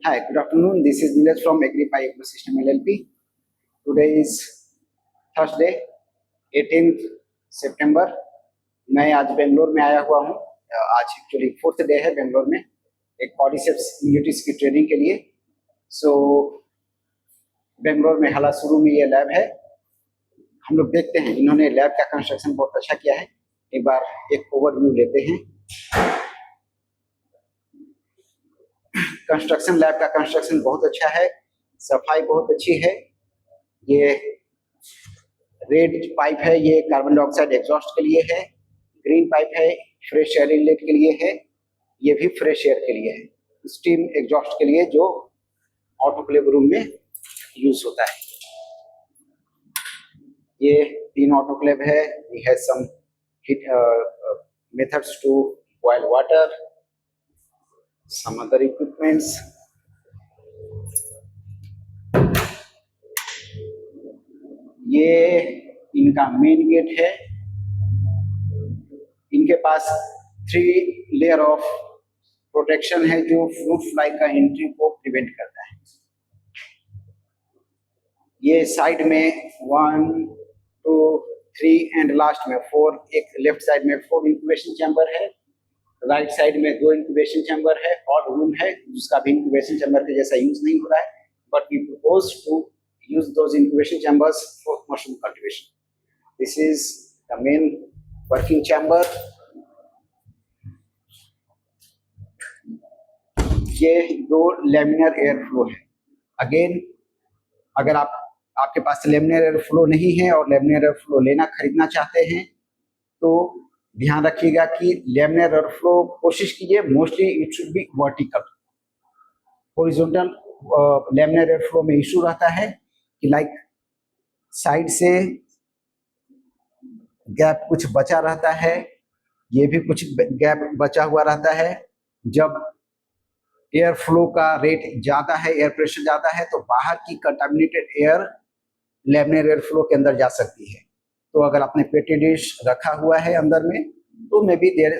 Hi, good afternoon. This is Neeraj from Agrify Ecosystem LLP. Today is Thursday, 18th September. मैं आज बेंगलोर में आया हुआ हूँ. आज एक्चुअली 4th डे है बेंगलोर में एक कॉर्डिसेप्स मिलिट्रीज की ट्रेनिंग के लिए. सो बेंगलोर में हाल शुरू में ये लैब है. हम लोग देखते हैं, इन्होंने लैब का कंस्ट्रक्शन बहुत अच्छा किया है. एक बार एक ओवरव्यू लेते हैं. कंस्ट्रक्शन लैब का कंस्ट्रक्शन बहुत अच्छा है, सफाई बहुत अच्छी है. ये रेड पाइप है, ये कार्बन डाइऑक्साइड एग्जॉस्ट के लिए है. ग्रीन पाइप है, फ्रेश एयर इनलेट के लिए है. ये भी फ्रेश एयर के लिए है, स्टीम एग्जॉस्ट के लिए जो ऑटोक्लेव रूम में यूज होता है. ये 3 ऑटोक्लेव है. We have some methods to boil water, some other equipments. ये इनका मेन गेट है. इनके पास 3 लेयर ऑफ प्रोटेक्शन है जो फ्रूट फ्लाई का एंट्री को प्रिवेंट करता है. ये साइड में 1, 2, 3 एंड लास्ट में 4, एक लेफ्ट साइड में 4 इंक्यूबेशन चैम्बर है. राइट साइड में 2 इंक्यूबेशन चैम्बर है और रूम है जिसका भी इंक्यूबेशन चैम्बर के जैसा यूज नहीं हो रहा है, but we propose to use those incubation chambers for mushroom cultivation. This is the main working chamber. ये 2 लैमिनर एयर फ्लो है. अगेन, अगर आपके पास लैमिनर एयर फ्लो नहीं है और लैमिनर एयर फ्लो लेना खरीदना चाहते हैं तो ध्यान रखिएगा कि लैमिनर एयर फ्लो कोशिश कीजिए mostly it should be vertical. Horizontal laminar air flow में इशू रहता है कि लाइक साइड से गैप कुछ बचा रहता है, ये भी कुछ गैप बचा हुआ रहता है. जब एयर फ्लो का रेट ज्यादा है, एयर प्रेशर ज्यादा है, तो बाहर की contaminated air laminar air flow के अंदर जा सकती है. तो अगर आपने पेटी डिश रखा हुआ है अंदर में तो मे बी देयर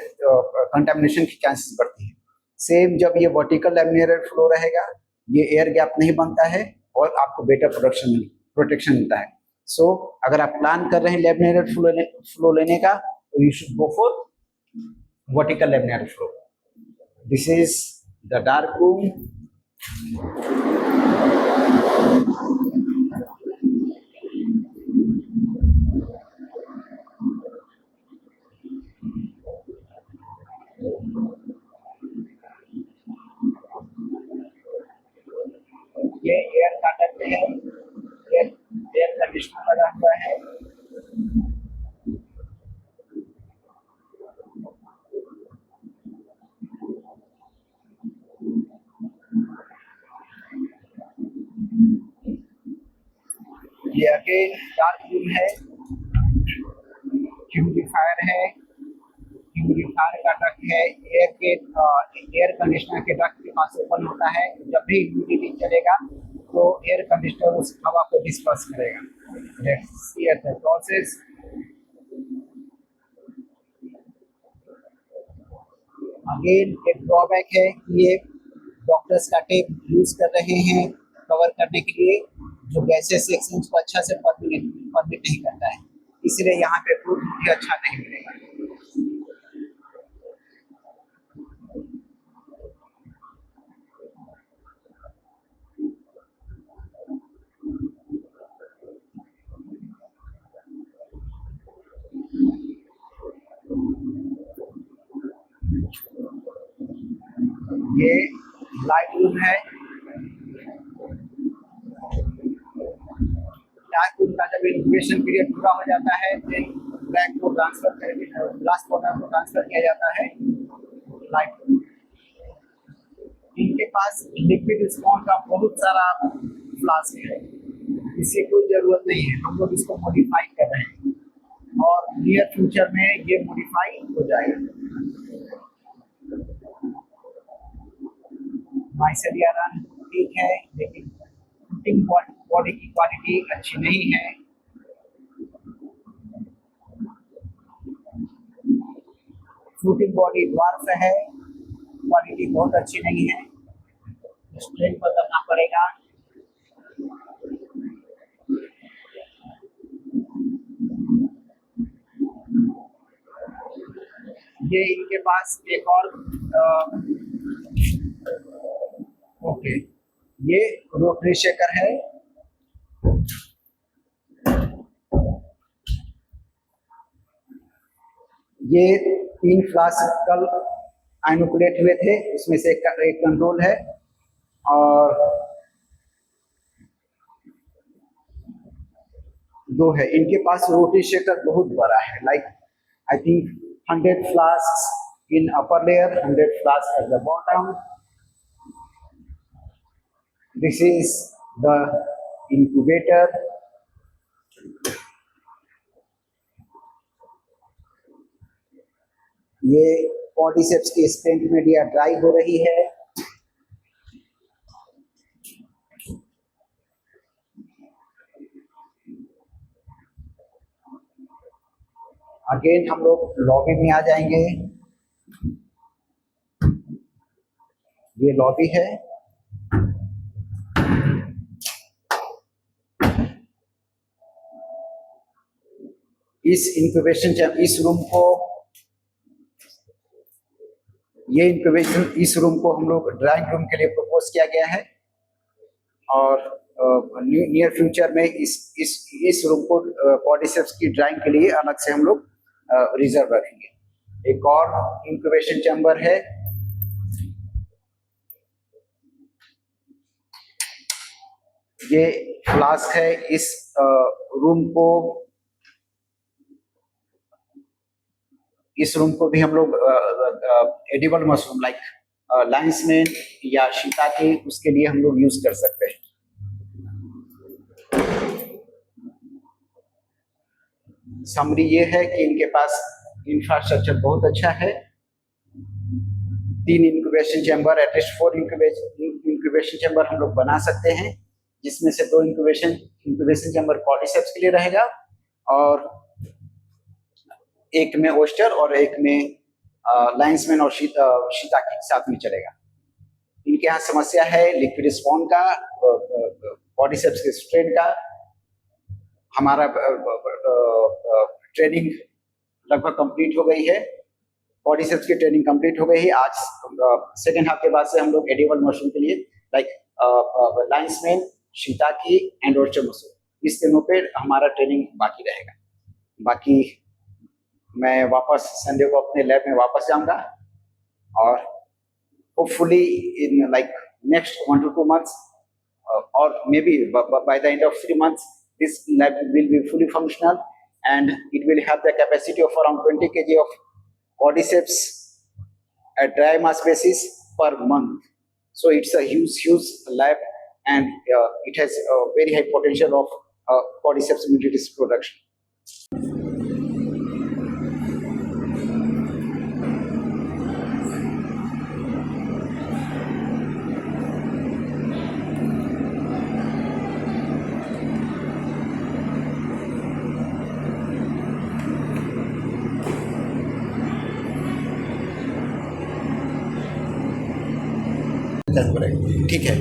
कंटामिनेशन की चांसेस बढ़ती है. सेम जब ये वर्टिकल लैमिनर एयर फ्लो रहेगा, ये एयर गैप नहीं बनता है और आपको बेटर प्रोटेक्शन मिलता है. सो अगर आप प्लान कर रहे हैं लैमिनर एयर फ्लो लेने का तो you should go for vertical laminar air flow. This is the dark room. ये एयर का डक्ट है, एयर कंडीशनर लगा हुआ है. ये अगेन डार्क रूम है. ह्यूमिडिफायर है, ह्यूमिडिफायर का डक्ट है. एयर कंडीशनर के डक्ट के पास ओपन होता है. जब भी ह्यूमिडिटी चलेगा तो एयर कंडीशनर उस हवा को डिस्पर्स करेगा. Let's see the process. Again एक ड्रॉबैक है कि ये डॉक्टर्स का टेप यूज कर रहे हैं कवर करने के लिए, जो गैसेस एक्सचेंज को अच्छा से परमिट नहीं करता है, इसलिए यहाँ पे फ्रूट मुझे अच्छा नहीं मिलेगा. ये लाइट रूम है. लाइट रूम का जब इंक्यूबेशन पीरियड पूरा हो जाता है देन ब्लैक को ट्रांसफर करके ग्लास कॉर्नर को ट्रांसफर किया जाता है लाइट रूम. इनके पास लिक्विड स्पॉन्ज का बहुत सारा फ्लास्क है, इसकी कोई जरूरत नहीं है. हम लोग इसको मॉडिफाई कर रहे हैं और नियर फ्यूचर में ये मॉडिफाई हो जाएगा. माइसेरिया रन ठीक है, लेकिन फ्रूटिंग बॉडी की क्वालिटी अच्छी नहीं है. फ्रूटिंग बॉडी ड्वार्फ है, क्वालिटी बहुत अच्छी नहीं है. स्ट्रेन बदलना पड़ेगा। ये इनके पास एक और ओके, ये रोटरी शेकर है। ये 3 फ्लास्क कल आइनोकुलेट हुए थे, उसमें से एक कंट्रोल है और 2 है। इनके पास रोटरी शेकर बहुत बड़ा है, like I think 100 flask in upper layer, 100 flask at the bottom. This is the incubator. ये पॉडीसेप्स की स्टेंट मीडिया ड्राई हो रही है। अगेन हम लोग लॉबी में आ जाएंगे। ये लॉबी है। इस रूम को, ये इंक्यूबेशन इस रूम को हम लोग ड्राइंग रूम के लिए प्रपोज किया गया है और नियर फ्यूचर में इस रूम को पॉडीसेप्स की ड्राइंग के लिए अलग से हम लोग रिजर्व रखेंगे। एक और इंक्यूबेशन चैम्बर है। ये फ्लास्क है। इस रूम को भी हम लोग edible mushroom like Lions man या शिताके उसके लिए हम लोग यूज कर सकते हैं। समरी ये है कि इनके पास इंफ्रास्ट्रक्चर बहुत अच्छा है। 3 incubation chamber, at least 4 incubation chamber हम लोग बना सकते हैं, जिसमें से 2 इंक्यूबेशन चैम्बर पॉडीसेप्स के लिए रहेगा और एक में ओस्टर और एक में लाइंसमैन और शिताके के साथ में चलेगा। इनके यहाँ समस्या है लिक्विड स्पॉन का, पॉडीसेप्स के स्ट्रेन का। हमारा ट्रेनिंग लगभग कंप्लीट हो गई है। पॉडीसेप्स की ट्रेनिंग कंप्लीट हो गई है। आज सेकेंड हाफ के बाद से हम लोग एडिबल मशरूम के लिए like lion's mane, shiitake and oyster mushroom, इस तीनों पे हमारा ट्रेनिंग बाकी रहेगा। बाकी मैं वापस संडे को अपने लैब में वापस जाऊंगा और hopefully in like next 1 to 2 months or maybe by the end of 3 months this lab will be fully functional and it will have the capacity of around 20 kg of podiceps at dry mass basis per month. So it's a huge lab and it has a very high potential of podiceps militaris production. ठीक है।